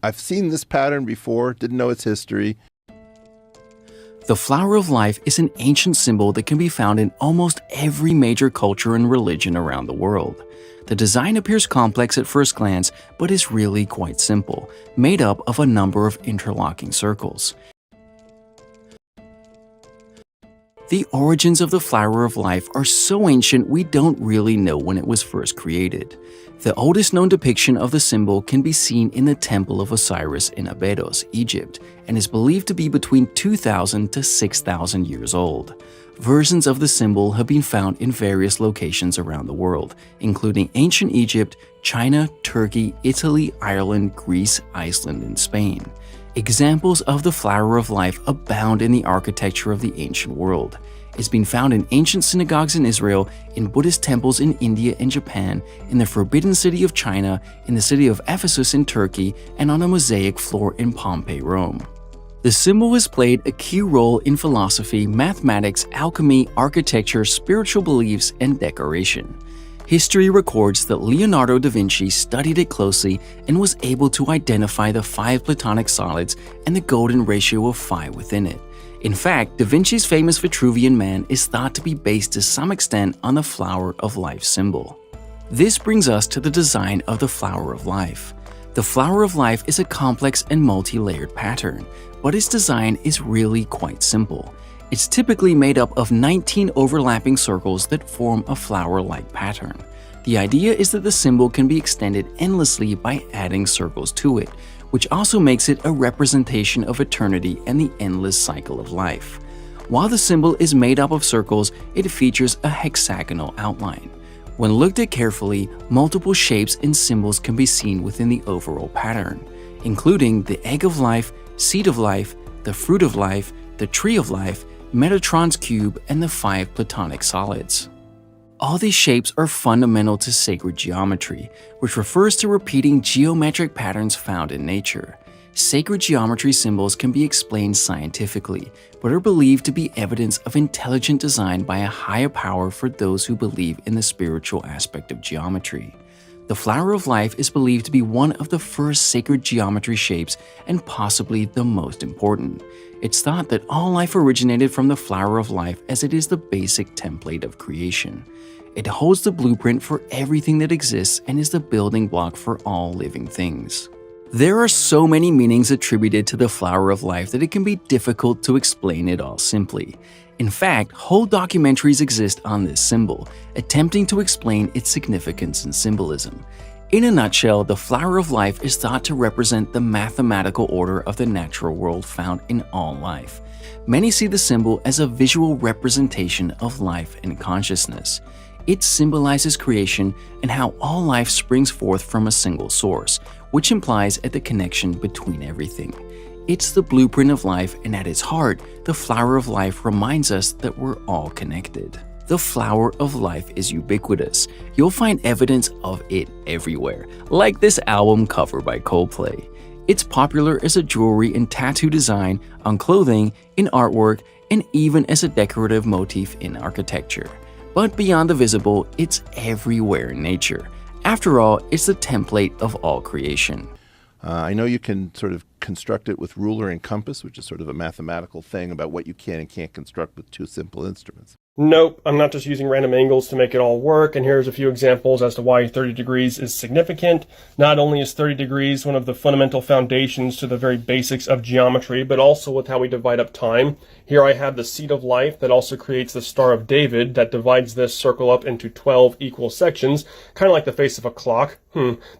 I've seen this pattern before, didn't know its history. The flower of life is an ancient symbol that can be found in almost every major culture and religion around the world. The design appears complex at first glance, but is really quite simple, made up of a number of interlocking circles. The origins of the flower of life are so ancient we don't really know when it was first created. The oldest known depiction of the symbol can be seen in the Temple of Osiris in Abydos, Egypt, and is believed to be between 2,000 to 6,000 years old. Versions of the symbol have been found in various locations around the world, including ancient Egypt, China, Turkey, Italy, Ireland, Greece, Iceland, and Spain. Examples of the flower of life abound in the architecture of the ancient world. It's been found in ancient synagogues in Israel, in Buddhist temples in India and Japan, in the Forbidden City of China, in the city of Ephesus in Turkey, and on a mosaic floor in Pompeii, Rome. The symbol has played a key role in philosophy, mathematics, alchemy, architecture, spiritual beliefs, and decoration. History records that Leonardo da Vinci studied it closely and was able to identify the 5 Platonic solids and the golden ratio of 5 within it. In fact, Da Vinci's famous Vitruvian Man is thought to be based to some extent on the flower of life symbol. This brings us to the design of the flower of life. The flower of life is a complex and multi-layered pattern, but its design is really quite simple. It's typically made up of 19 overlapping circles that form a flower-like pattern. The idea is that the symbol can be extended endlessly by adding circles to it, which also makes it a representation of eternity and the endless cycle of life. While the symbol is made up of circles, it features a hexagonal outline. When looked at carefully, multiple shapes and symbols can be seen within the overall pattern, including the egg of life, seed of life, the fruit of life, the tree of life, Metatron's cube, and the 5 Platonic solids. All these shapes are fundamental to sacred geometry, which refers to repeating geometric patterns found in nature. Sacred geometry symbols can be explained scientifically, but are believed to be evidence of intelligent design by a higher power for those who believe in the spiritual aspect of geometry. The flower of life is believed to be one of the first sacred geometry shapes and possibly the most important. It's thought that all life originated from the flower of life as it is the basic template of creation. It holds the blueprint for everything that exists and is the building block for all living things. There are so many meanings attributed to the flower of life that it can be difficult to explain it all simply. In fact, whole documentaries exist on this symbol, attempting to explain its significance and symbolism. In a nutshell, the flower of life is thought to represent the mathematical order of the natural world found in all life. Many see the symbol as a visual representation of life and consciousness. It symbolizes creation and how all life springs forth from a single source, which implies the connection between everything. It's the blueprint of life, and at its heart, the flower of life reminds us that we're all connected. The flower of life is ubiquitous. You'll find evidence of it everywhere, like this album cover by Coldplay. It's popular as a jewelry and tattoo design, on clothing, in artwork, and even as a decorative motif in architecture. But beyond the visible, it's everywhere in nature. After all, it's the template of all creation. I know you can sort of construct it with ruler and compass, which is sort of a mathematical thing about what you can and can't construct with 2 simple instruments. Nope, I'm not just using random angles to make it all work, and here's a few examples as to why 30 degrees is significant. Not only is 30 degrees one of the fundamental foundations to the very basics of geometry, but also with how we divide up time. Here I have the seed of life that also creates the Star of David that divides this circle up into 12 equal sections, kind of like the face of a clock.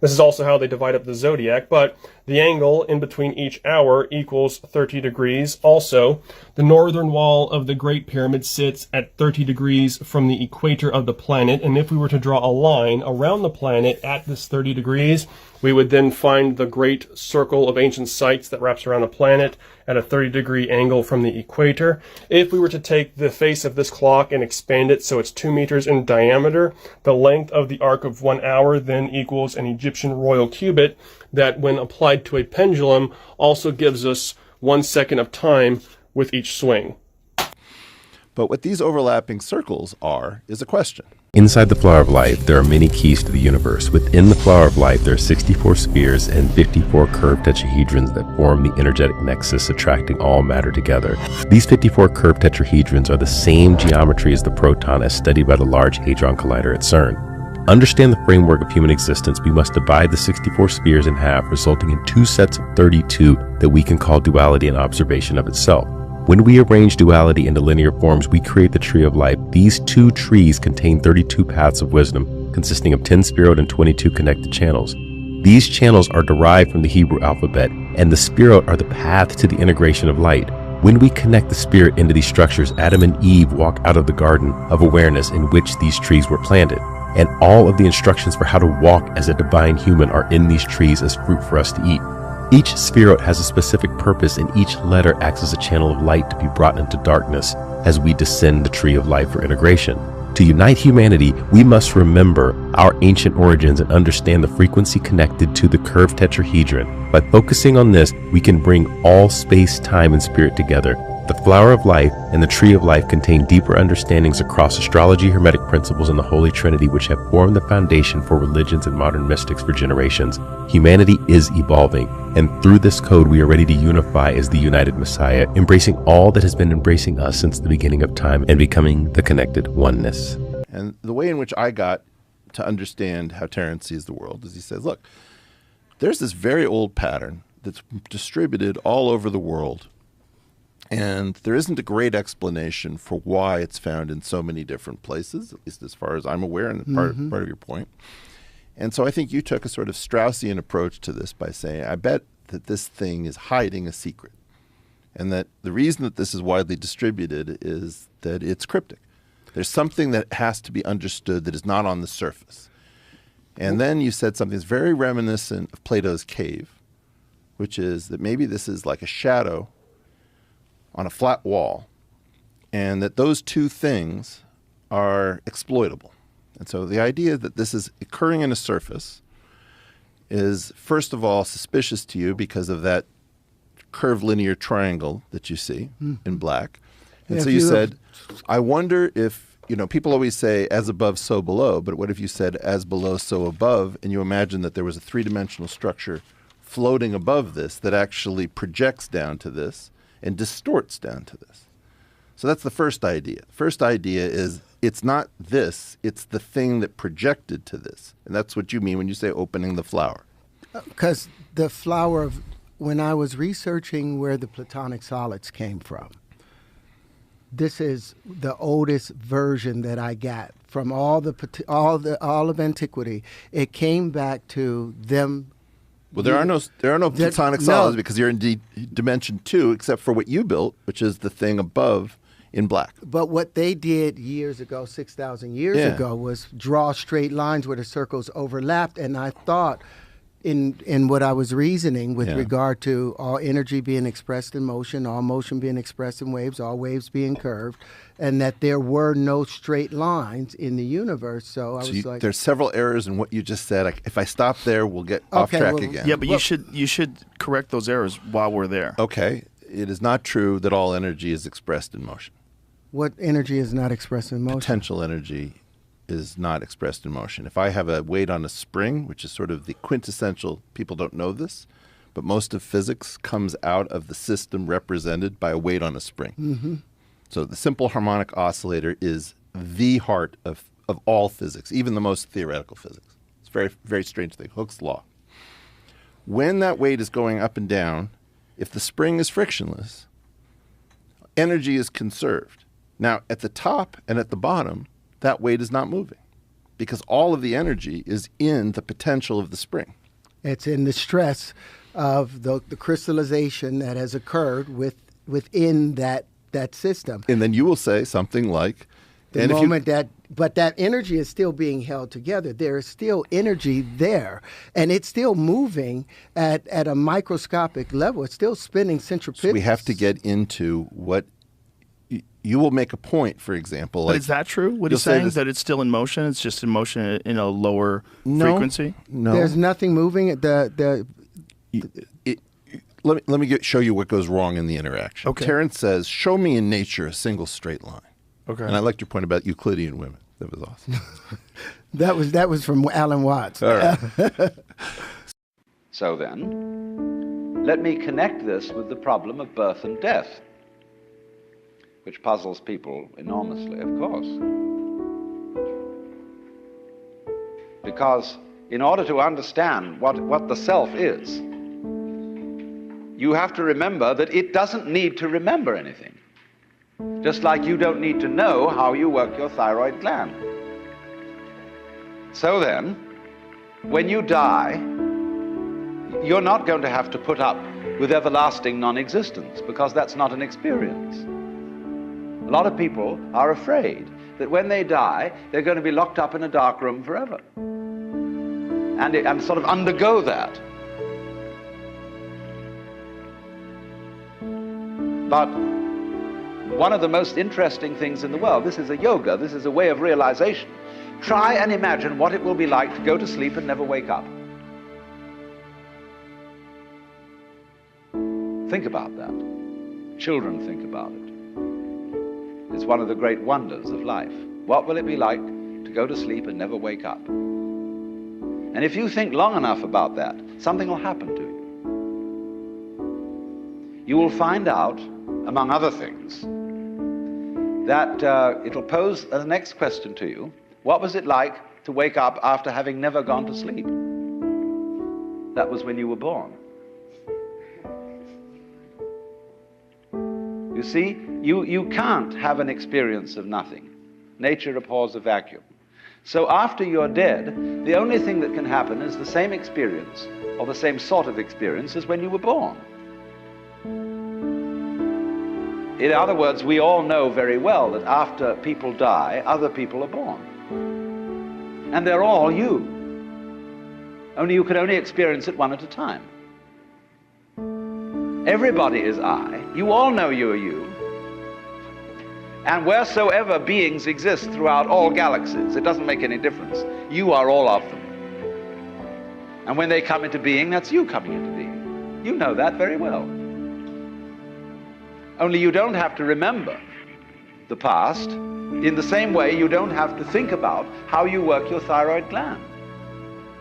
This is also how they divide up the zodiac, but the angle in between each hour equals 30 degrees. Also, the northern wall of the Great Pyramid sits at 30 degrees from the equator of the planet, and if we were to draw a line around the planet at this 30 degrees, we would then find the great circle of ancient sites that wraps around the planet at a 30-degree angle from the equator. If we were to take the face of this clock and expand it so it's 2 meters in diameter, the length of the arc of 1 hour then equals an Egyptian royal cubit that, when applied to a pendulum, also gives us 1 second of time with each swing. But what these overlapping circles are is a question. Inside the flower of life, there are many keys to the universe. Within the flower of life, there are 64 spheres and 54 curved tetrahedrons that form the energetic nexus, attracting all matter together. These 54 curved tetrahedrons are the same geometry as the proton as studied by the Large Hadron Collider at CERN. To understand the framework of human existence, we must divide the 64 spheres in half, resulting in 2 sets of 32 that we can call duality and observation of itself. When we arrange duality into linear forms, we create the tree of life. These 2 trees contain 32 paths of wisdom, consisting of 10 spirot and 22 connected channels. These channels are derived from the Hebrew alphabet, and the spirot are the path to the integration of light. When we connect the spirit into these structures, Adam and Eve walk out of the garden of awareness in which these trees were planted. And all of the instructions for how to walk as a divine human are in these trees as fruit for us to eat. Each spherot has a specific purpose, and each letter acts as a channel of light to be brought into darkness as we descend the tree of life for integration. To unite humanity, we must remember our ancient origins and understand the frequency connected to the curved tetrahedron. By focusing on this, we can bring all space, time, and spirit together. The flower of life and the tree of life contain deeper understandings across astrology, hermetic principles, and the Holy Trinity, which have formed the foundation for religions and modern mystics for generations. Humanity is evolving, and through this code we are ready to unify as the united Messiah, embracing all that has been embracing us since the beginning of time and becoming the connected oneness. And the way in which I got to understand how Terrence sees the world is he says, look, there's this very old pattern that's distributed all over the world. And there isn't a great explanation for why it's found in so many different places, at least as far as I'm aware, and part of your point. And so I think you took a sort of Straussian approach to this by saying, I bet that this thing is hiding a secret. And that the reason that this is widely distributed is that it's cryptic. There's something that has to be understood that is not on the surface. And then you said something that's very reminiscent of Plato's cave, which is that maybe this is like a shadow on a flat wall, and that those two things are exploitable. And so the idea that this is occurring in a surface is, first of all, suspicious to you because of that curved linear triangle that you see in black. And so you said, I wonder if, people always say as above, so below, but what if you said as below, so above, and you imagine that there was a three-dimensional structure floating above this that actually projects down to this and distorts down to this. So that's the first idea. First idea is it's not this, it's the thing that projected to this. And that's what you mean when you say opening the flower. Because the flower of, when I was researching where the Platonic solids came from, this is the oldest version that I got from all of antiquity. It came back to them. Well, there are no Platonic solids because you're in dimension 2, except for what you built, which is the thing above in black. But what they did years ago, 6,000 years ago, was draw straight lines where the circles overlapped. And I thought, in what I was reasoning with regard to all energy being expressed in motion, all motion being expressed in waves, all waves being curved, and that there were no straight lines in the universe. So I was like, there's several errors in what you just said. If I stop there, we'll get off track again. Yeah, but you should correct those errors while we're there. Okay. It is not true that all energy is expressed in motion. What energy is not expressed in motion? Potential energy is not expressed in motion. If I have a weight on a spring, which is sort of the quintessential, people don't know this, but most of physics comes out of the system represented by a weight on a spring. So the simple harmonic oscillator is the heart of all physics, even the most theoretical physics. It's a very, very strange thing, Hooke's law. When that weight is going up and down, if the spring is frictionless, energy is conserved. Now, at the top and at the bottom, that weight is not moving because all of the energy is in the potential of the spring. It's in the stress of the crystallization that has occurred within that system. And then you will say something like, but that energy is still being held together. There is still energy there, and it's still moving at a microscopic level. It's still spinning centripetal. So we have to get into what you will make a point, for example. But is that true? What he's saying, that it's still in motion? It's just in motion in a lower frequency? No. There's nothing moving. Let me show you what goes wrong in the interaction. Okay. Terrence says, show me in nature a single straight line. Okay. And I liked your point about Euclidean women. That was awesome. That was from Alan Watts. All right. So then, let me connect this with the problem of birth and death, which puzzles people enormously, of course. Because in order to understand what the self is, you have to remember that it doesn't need to remember anything. Just like you don't need to know how you work your thyroid gland. So then, when you die, you're not going to have to put up with everlasting non-existence, because that's not an experience. A lot of people are afraid that when they die, they're going to be locked up in a dark room forever. And sort of undergo that. But one of the most interesting things in the world, this is a yoga, this is a way of realization. Try and imagine what it will be like to go to sleep and never wake up. Think about that. Children think about it. It's one of the great wonders of life. What will it be like to go to sleep and never wake up? And if you think long enough about that, something will happen to you. You will find out, among other things, that it'll pose the next question to you. What was it like to wake up after having never gone to sleep? That was when you were born. You see, you can't have an experience of nothing. Nature abhors a vacuum. So after you're dead, the only thing that can happen is the same experience, or the same sort of experience as when you were born. In other words, we all know very well that after people die, other people are born. And they're all you. Only you can only experience it one at a time. Everybody is I. You all know you are you. And wheresoever beings exist throughout all galaxies, it doesn't make any difference. You are all of them. And when they come into being, that's you coming into being. You know that very well. Only you don't have to remember the past. In the same way, you don't have to think about how you work your thyroid gland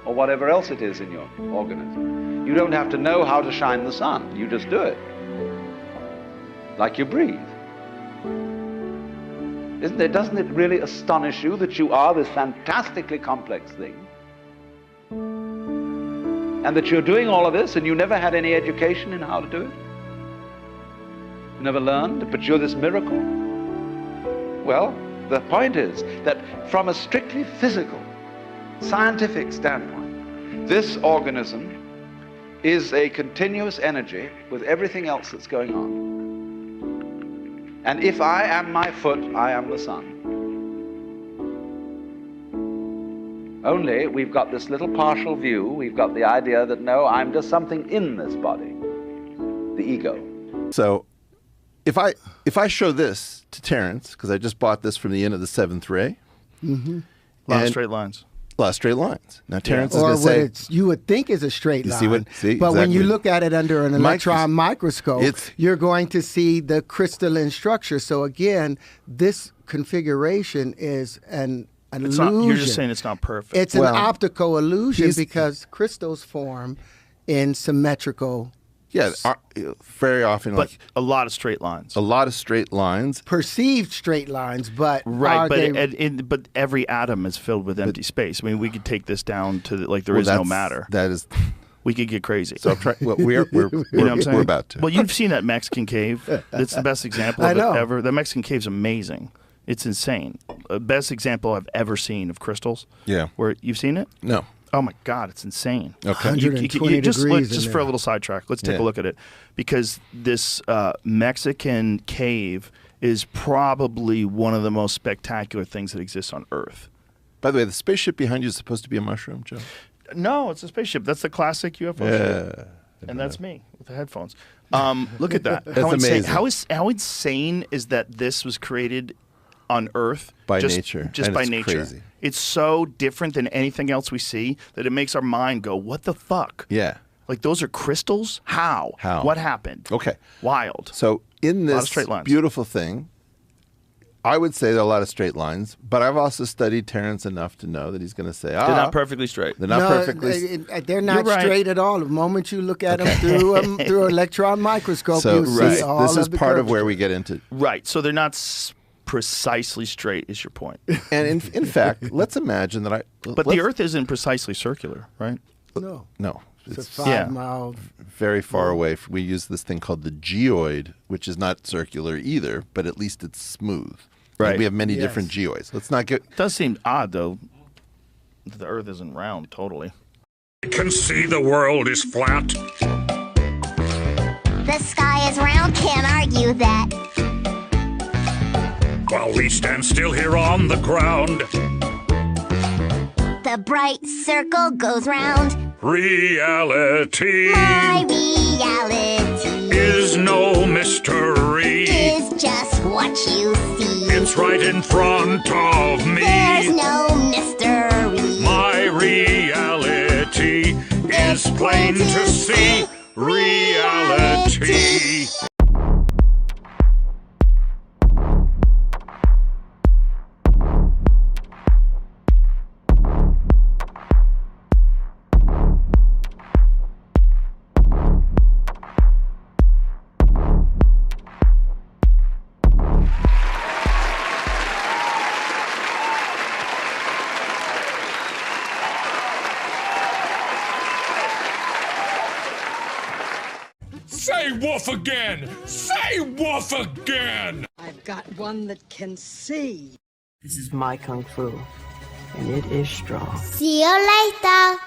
or whatever else it is in your organism. You don't have to know how to shine the sun. You just do it. Like you breathe. Doesn't it really astonish you that you are this fantastically complex thing? And that you're doing all of this and you never had any education in how to do it? You never learned, but you're this miracle? Well, the point is that from a strictly physical, scientific standpoint, this organism is a continuous energy with everything else that's going on. And if I am my foot, I am the sun. Only we've got this little partial view. We've got the idea that, no, I'm just something in this body, the ego. So if I show this to Terrence, because I just bought this from the end of the seventh ray. Mm-hmm. A lot of straight lines. A lot of straight lines. Now Terrence is or going to say, what you would think is a straight line. See, but when you exactly. look at it under an electron microscope, you're going to see the crystalline structure. So again, this configuration is an illusion. You're just saying it's not perfect. It's an optical illusion because crystals form in symmetrical. Yeah, very often. But a lot of straight lines. A lot of straight lines. Perceived straight lines, but right. But every atom is filled with empty space. I mean, we could take this down to there is no matter. That is. We could get crazy. So we're you know what I'm saying? We're about to. Well, you've seen that Mexican cave. It's the best example of it ever. The Mexican cave's amazing. It's insane. Best example I've ever seen of crystals. Yeah. Where you've seen it? No. Oh my God, it's insane. Okay. 120 degrees. Just for a little sidetrack, let's take a look at it, because this Mexican cave is probably one of the most spectacular things that exists on Earth. By the way, the spaceship behind you is supposed to be a mushroom, Joe. No, it's a spaceship. That's the classic UFO ship. And that's me with the headphones. Look at that. That's amazing. How insane is that this was created on Earth by nature? Just by nature. Crazy. It's so different than anything else we see that it makes our mind go, what the fuck? Yeah. Like, those are crystals? How? What happened? Okay. Wild. So in this straight lines. beautiful thing, I would say there are a lot of straight lines, but I've also studied Terrence enough to know that he's going to say, They're not perfectly straight. They're not perfectly. They're not straight at all. The moment you look at them through an electron microscope, you see all this of is the part of curvature. where we get into. Right. So they're not precisely straight, is your point. And in fact, let's imagine that But the Earth isn't precisely circular, right? No. It's It's a 5 mile. very far away. We use this thing called the geoid, which is not circular either, but at least it's smooth. Right. And we have many different geoids. Let's not get. It does seem odd, though, that the Earth isn't round totally. I can see the world is flat. The sky is round, can't argue that. While we stand still here on the ground. The bright circle goes round. Reality My reality is no mystery. is just what you see. It's right in front of me. There's no mystery. My reality is plain to see. Reality. Say woof again! Say woof again! I've got one that can see. This is my kung fu, and it is strong. See you later.